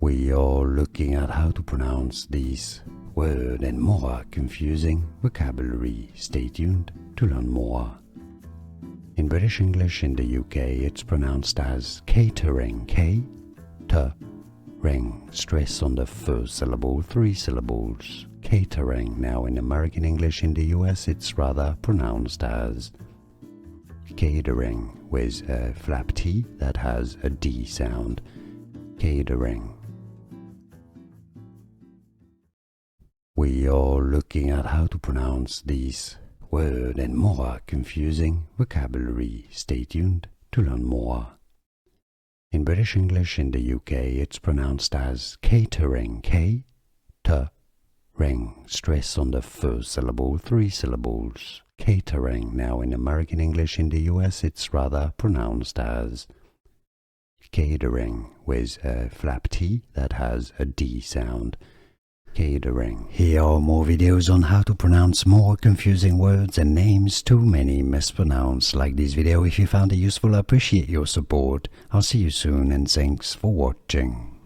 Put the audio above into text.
We are looking at how to pronounce these word and more confusing vocabulary. Stay tuned to learn more. In British English in the UK, it's pronounced as catering, K-T-ring, stress on the first syllable, 3 syllables, catering. Now in American English in the US, it's rather pronounced as catering, with a flap T that has a D sound, catering. We are looking at how to pronounce these word and more confusing vocabulary. Stay tuned to learn more. In British English in the UK, it's pronounced as catering, K-T-ring, stress on the first syllable, 3 syllables, catering. Now in American English in the US, it's rather pronounced as catering, with a flap T that has a D sound, catering. Here are more videos on how to pronounce more confusing words and names too many mispronounced. Like this video if you found it useful. I appreciate your support. I'll see you soon and thanks for watching.